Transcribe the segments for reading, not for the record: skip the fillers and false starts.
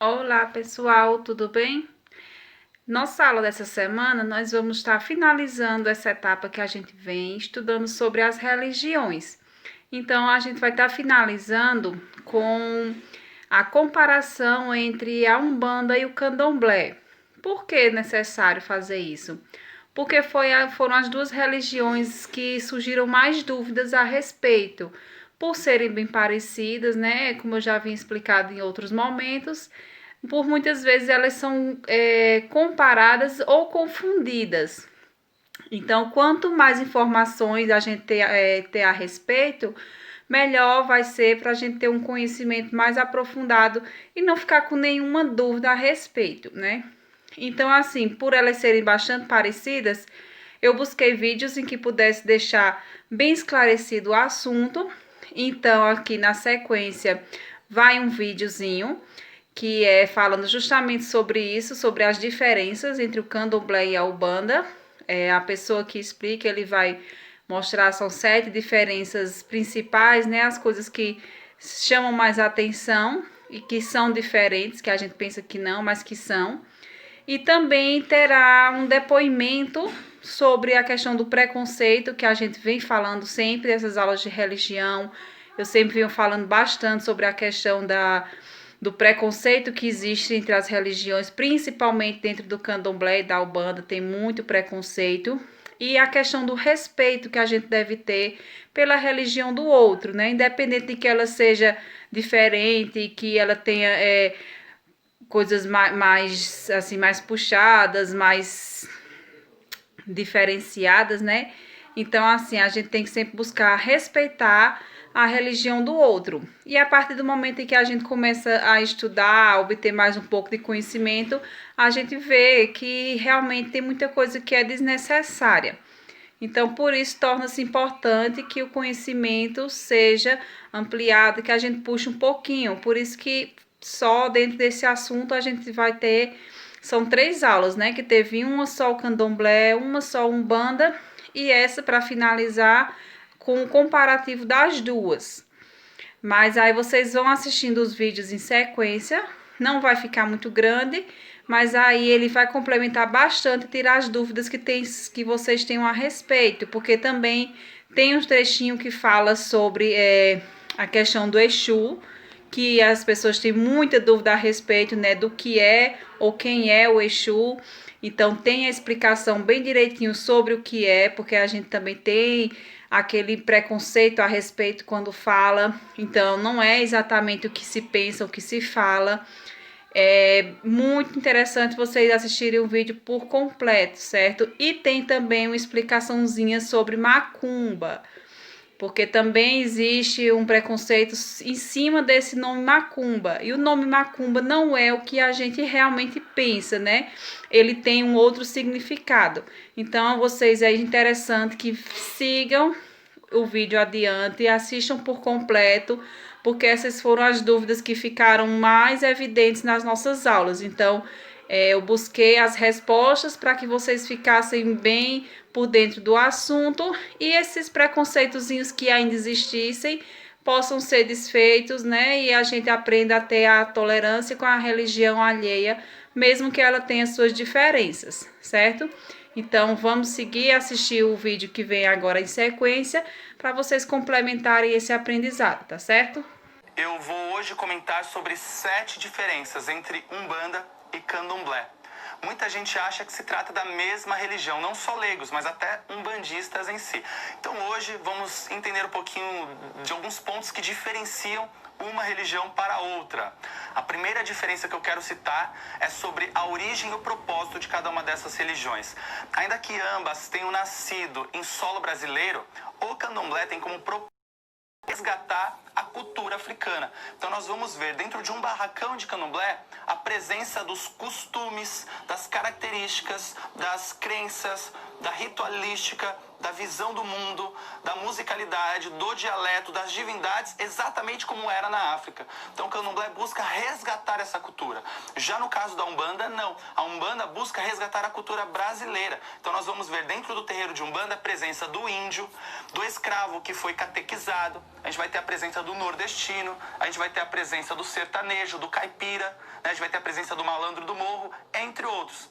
Olá pessoal, tudo bem? Nossa aula dessa semana nós vamos estar finalizando essa etapa que a gente vem estudando sobre as religiões. Então a gente vai estar finalizando com a comparação entre a Umbanda e o Candomblé. Por que é necessário fazer isso? Porque foram as duas religiões que surgiram mais dúvidas a respeito, por serem bem parecidas, né? Como eu já havia explicado em outros momentos, por muitas vezes elas são comparadas ou confundidas. Então, quanto mais informações a gente ter a respeito, melhor vai ser para a gente ter um conhecimento mais aprofundado e não ficar com nenhuma dúvida a respeito, né? Então, assim, por elas serem bastante parecidas, eu busquei vídeos em que pudesse deixar bem esclarecido o assunto. Então, aqui na sequência, vai um videozinho que é falando justamente sobre isso, sobre as diferenças entre o candomblé e a umbanda. A pessoa que explica, ele vai mostrar, são 7 diferenças principais, né? As coisas que chamam mais atenção e que são diferentes, que a gente pensa que não, mas que são. E também terá um depoimento sobre a questão do preconceito, que a gente vem falando sempre, essas aulas de religião. Eu sempre venho falando bastante sobre a questão do preconceito que existe entre as religiões, principalmente dentro do candomblé e da umbanda, tem muito preconceito. E a questão do respeito que a gente deve ter pela religião do outro, né? Independente de que ela seja diferente, que ela tenha coisas assim, mais puxadas, mais diferenciadas, né? Então, assim, a gente tem que sempre buscar respeitar a religião do outro. E a partir do momento em que a gente começa a estudar, a obter mais um pouco de conhecimento, a gente vê que realmente tem muita coisa que é desnecessária. Então, por isso, torna-se importante que o conhecimento seja ampliado, que a gente puxe um pouquinho. Por isso que só dentro desse assunto a gente vai ter, são 3 aulas, né? Que teve uma só o candomblé, uma só umbanda e essa para finalizar com o comparativo das duas. Mas aí vocês vão assistindo os vídeos em sequência, não vai ficar muito grande, mas aí ele vai complementar bastante, tirar as dúvidas que vocês tenham a respeito, porque também tem um trechinho que fala sobre a questão do Exu, que as pessoas têm muita dúvida a respeito, né, do que é ou quem é o Exu. Então tem a explicação bem direitinho sobre o que é, porque a gente também tem aquele preconceito a respeito quando fala. Então não é exatamente o que se pensa, o que se fala. É muito interessante vocês assistirem o vídeo por completo, certo? E tem também uma explicaçãozinha sobre macumba, porque também existe um preconceito em cima desse nome macumba. E o nome macumba não é o que a gente realmente pensa, né? Ele tem um outro significado. Então, vocês é interessante que sigam o vídeo adiante e assistam por completo, porque essas foram as dúvidas que ficaram mais evidentes nas nossas aulas. Então, eu busquei as respostas para que vocês ficassem bem por dentro do assunto e esses preconceitozinhos que ainda existissem possam ser desfeitos, né? E a gente aprenda a ter a tolerância com a religião alheia, mesmo que ela tenha suas diferenças, certo? Então, vamos seguir assistir o vídeo que vem agora em sequência para vocês complementarem esse aprendizado, tá certo? Eu vou hoje comentar sobre 7 diferenças entre Umbanda e Candomblé. Muita gente acha que se trata da mesma religião, não só leigos, mas até umbandistas em si. Então hoje vamos entender um pouquinho de alguns pontos que diferenciam uma religião para outra. A primeira diferença que eu quero citar é sobre a origem e o propósito de cada uma dessas religiões. Ainda que ambas tenham nascido em solo brasileiro, o Candomblé tem como propósito resgatar a cultura africana. Então nós vamos ver dentro de um barracão de candomblé a presença dos costumes, das características, das crenças, da ritualística, da visão do mundo, da musicalidade, do dialeto, das divindades, exatamente como era na África. Então o candomblé busca resgatar essa cultura. Já no caso da Umbanda, não. A Umbanda busca resgatar a cultura brasileira. Então nós vamos ver dentro do terreiro de Umbanda a presença do índio, do escravo que foi catequizado, a gente vai ter a presença do nordestino, a gente vai ter a presença do sertanejo, do caipira, né? A gente vai ter a presença do malandro do morro, entre outros.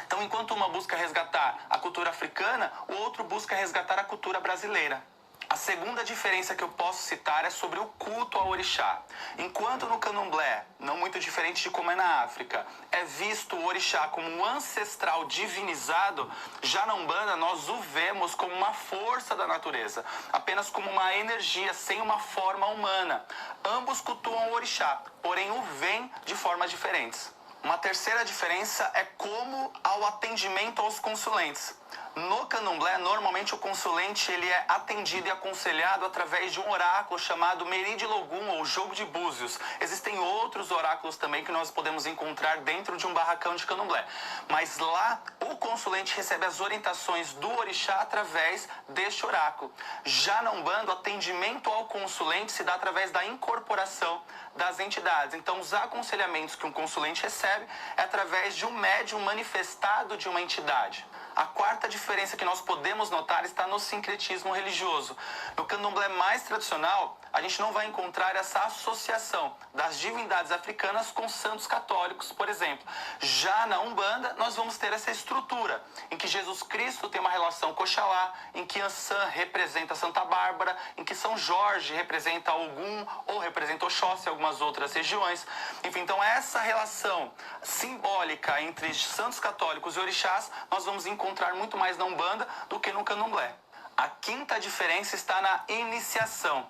Então, enquanto uma busca resgatar a cultura africana, o outro busca resgatar a cultura brasileira. A segunda diferença que eu posso citar é sobre o culto ao orixá. Enquanto no candomblé, não muito diferente de como é na África, é visto o orixá como um ancestral divinizado, já na Umbanda nós o vemos como uma força da natureza, apenas como uma energia sem uma forma humana. Ambos cultuam o orixá, porém o veem de formas diferentes. Uma terceira diferença é como ao atendimento aos consulentes. No candomblé, normalmente o consulente ele é atendido e aconselhado através de um oráculo chamado Meride Logum, ou Jogo de Búzios. Existem outros oráculos também que nós podemos encontrar dentro de um barracão de candomblé. Mas lá, o consulente recebe as orientações do orixá através deste oráculo. Já na Umbanda, o atendimento ao consulente se dá através da incorporação das entidades. Então, os aconselhamentos que um consulente recebe é através de um médium manifestado de uma entidade. A quarta diferença que nós podemos notar está no sincretismo religioso. No candomblé mais tradicional, a gente não vai encontrar essa associação das divindades africanas com santos católicos, por exemplo. Já na Umbanda, nós vamos ter essa estrutura, em que Jesus Cristo tem uma relação com Oxalá, em que Ansan representa Santa Bárbara, em que São Jorge representa Ogum ou representa Oxóssi e algumas outras regiões. Enfim, então essa relação simbólica entre santos católicos e orixás, nós vamos encontrar muito mais na Umbanda do que no candomblé. A quinta diferença está na iniciação.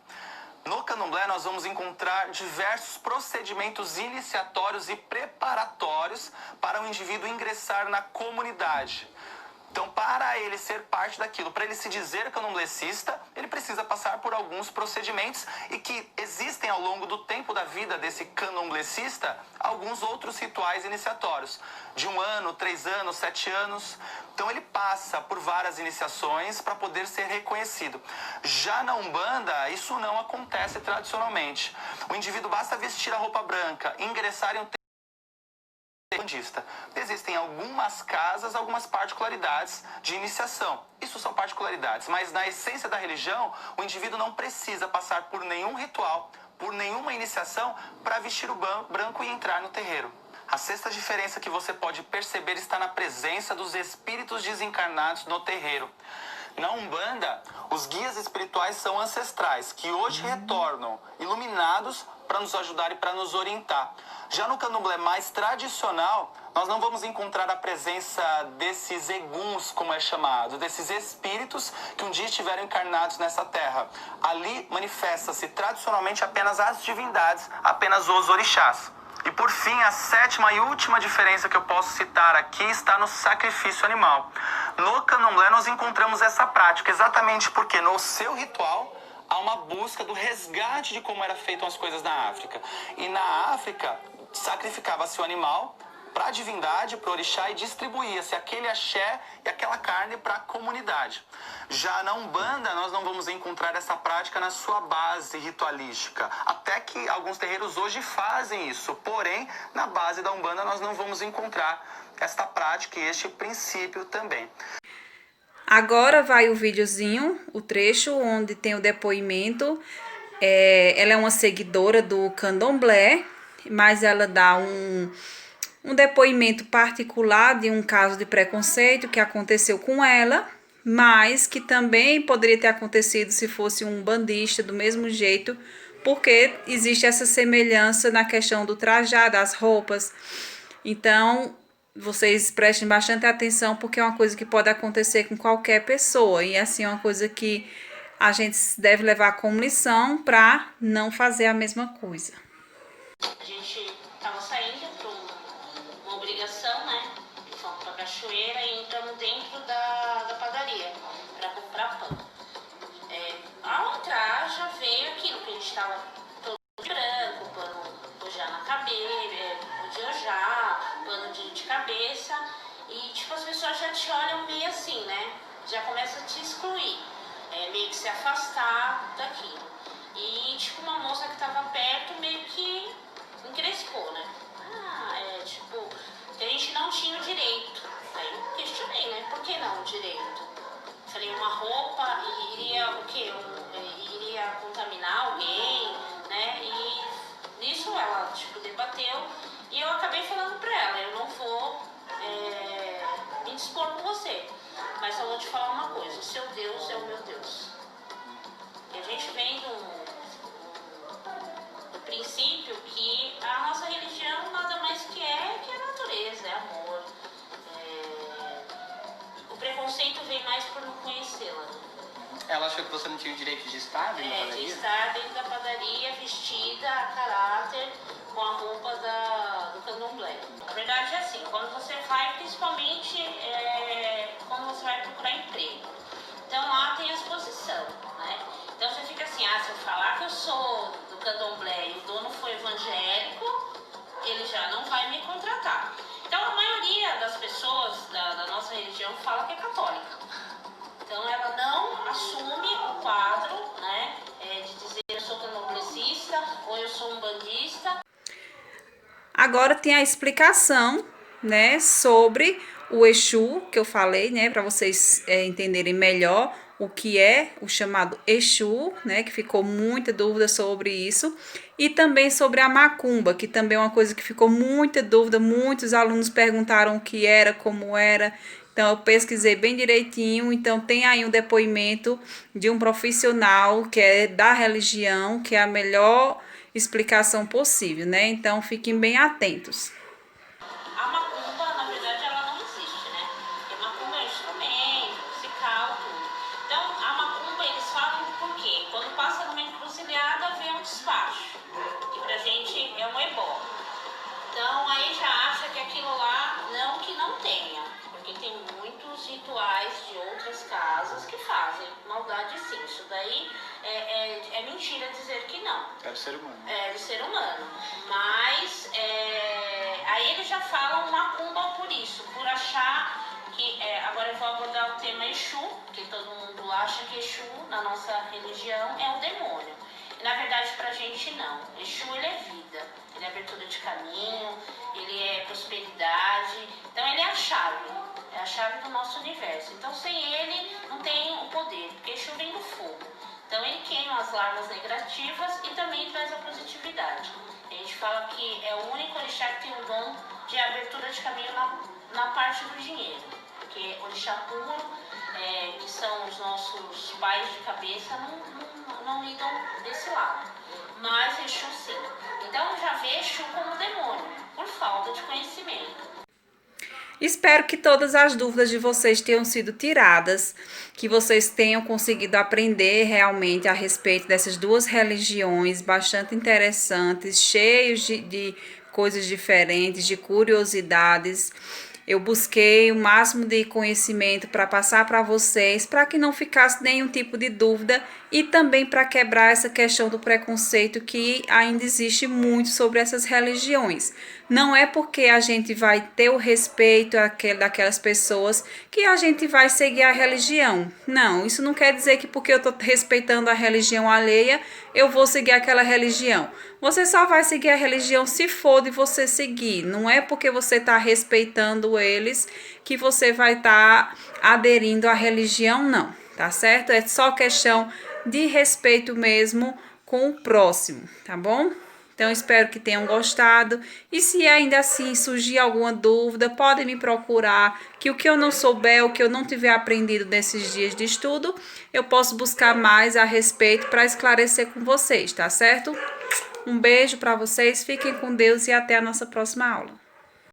No candomblé, nós vamos encontrar diversos procedimentos iniciatórios e preparatórios para o indivíduo ingressar na comunidade. Então, para ele ser parte daquilo, para ele se dizer candomblessista, ele precisa passar por alguns procedimentos e que existem ao longo do tempo da vida desse candomblessista alguns outros rituais iniciatórios. De 1 ano, 3 anos, 7 anos. Então, ele passa por várias iniciações para poder ser reconhecido. Já na Umbanda, isso não acontece tradicionalmente. O indivíduo basta vestir a roupa branca, ingressar em um bandista. Existem algumas casas, algumas particularidades de iniciação. Isso são particularidades, mas na essência da religião, o indivíduo não precisa passar por nenhum ritual, por nenhuma iniciação para vestir o branco e entrar no terreiro. A sexta diferença que você pode perceber está na presença dos espíritos desencarnados no terreiro. Na Umbanda, os guias espirituais são ancestrais, que hoje retornam iluminados para nos ajudar e para nos orientar. Já no candomblé mais tradicional, nós não vamos encontrar a presença desses eguns, como é chamado, desses espíritos que um dia estiveram encarnados nessa terra. Ali manifesta-se tradicionalmente apenas as divindades, apenas os orixás. E por fim, a sétima e última diferença que eu posso citar aqui está no sacrifício animal. No candomblé nós encontramos essa prática exatamente porque no seu ritual há uma busca do resgate de como eram feitas as coisas na África. E na África sacrificava-se o animal para a divindade, para o orixá, e distribuía-se aquele axé e aquela carne para a comunidade. Já na Umbanda, nós não vamos encontrar essa prática na sua base ritualística. Até que alguns terreiros hoje fazem isso. Porém, na base da Umbanda, nós não vamos encontrar esta prática e este princípio também. Agora vai o videozinho, o trecho onde tem o depoimento. Ela é uma seguidora do candomblé, mas ela dá um depoimento particular de um caso de preconceito que aconteceu com ela, mas que também poderia ter acontecido se fosse um bandista do mesmo jeito, porque existe essa semelhança na questão do trajado, das roupas. Então, vocês prestem bastante atenção, porque é uma coisa que pode acontecer com qualquer pessoa, e assim é uma coisa que a gente deve levar como lição para não fazer a mesma coisa. A gente estava saindo para uma obrigação, né? Fomos para a cachoeira e entramos dentro da padaria para comprar pão. Ao entrar já veio aquilo que a gente estava todo branco, pano já na cabeça, de ojá, pano de cabeça, e tipo as pessoas já te olham meio assim, né? Já começa a te se afastar daquilo. E tipo, uma moça que tava perto meio que encrespou, né? Tipo, que a gente não tinha o direito. Aí eu questionei, né? Por que não o direito? Falei, uma roupa iria o quê? Iria contaminar alguém, né? E nisso ela, tipo, debateu. E eu acabei falando pra ela, eu não vou me dispor com você. Mas só vou te falar uma coisa, o seu Deus é o meu Deus. E a gente vem do princípio que a nossa religião nada mais que a natureza, é amor. O preconceito vem mais por não conhecê-la. Ela achou que você não tinha o direito de estar dentro da padaria? De estar dentro da padaria, vestida a caráter, com a roupa do candomblé. Na verdade é assim, quando você vai, principalmente quando você vai procurar emprego. Então lá tem a exposição, né? Então você fica assim, se eu falar que eu sou do candomblé e o dono foi evangélico, ele já não vai me contratar. Então a maioria das pessoas da nossa religião fala que é católica. Então ela não assume o quadro, né, de dizer eu sou candomblecista ou eu sou umbandista. Agora tem a explicação, né, sobre o Exu, que eu falei, né, para vocês entenderem melhor o que é o chamado Exu, né, que ficou muita dúvida sobre isso, e também sobre a macumba, que também é uma coisa que ficou muita dúvida, muitos alunos perguntaram o que era, como era. Então eu pesquisei bem direitinho, então tem aí um depoimento de um profissional que é da religião, que é a melhor explicação possível, né? Então fiquem bem atentos. A macumba, na verdade, ela não existe, né? Porque macumba é um instrumento, musical, tudo. Então, a macumba, eles falam por quê? Quando passa numa encruzilhada, vem um despacho, que pra gente é um ebó. Então, aí já acha que aquilo lá, não que não tenha, porque tem muitos rituais de outras casas que fazem maldade sim. Isso daí é mentira dizer que não. É do ser humano. É do ser humano. Mas aí eles já falam macumba por isso, por achar que... agora eu vou abordar o tema Exu, que todo mundo acha que Exu, na nossa religião, é o demônio. E na verdade pra gente não. Exu, ele é vida, ele é abertura de caminho, ele é prosperidade. Então ele é a chave do nosso universo. Então sem ele não tem o poder, porque Exu vem do fogo. Então ele queima as larvas negativas e também traz a positividade. A gente fala que é o único orixá que tem o dom de abertura de caminho na parte do dinheiro. Porque orixá puro, que são os nossos pais de cabeça, não lidam desse lado. Mas Exu sim. Então já vê Exu como demônio, por falta de conhecimento. Espero que todas as dúvidas de vocês tenham sido tiradas, que vocês tenham conseguido aprender realmente a respeito dessas duas religiões bastante interessantes, cheios de coisas diferentes, de curiosidades. Eu busquei o máximo de conhecimento para passar para vocês, para que não ficasse nenhum tipo de dúvida e também para quebrar essa questão do preconceito que ainda existe muito sobre essas religiões. Não é porque a gente vai ter o respeito daquelas pessoas que a gente vai seguir a religião. Não, isso não quer dizer que porque eu estou respeitando a religião alheia, eu vou seguir aquela religião. Você só vai seguir a religião se for de você seguir. Não é porque você está respeitando eles que você vai estar aderindo à religião, não. Tá certo? É só questão de respeito mesmo com o próximo, tá bom? Então, espero que tenham gostado. E se ainda assim surgir alguma dúvida, podem me procurar, que o que eu não souber, o que eu não tiver aprendido nesses dias de estudo, eu posso buscar mais a respeito para esclarecer com vocês, tá certo? Um beijo para vocês, fiquem com Deus e até a nossa próxima aula.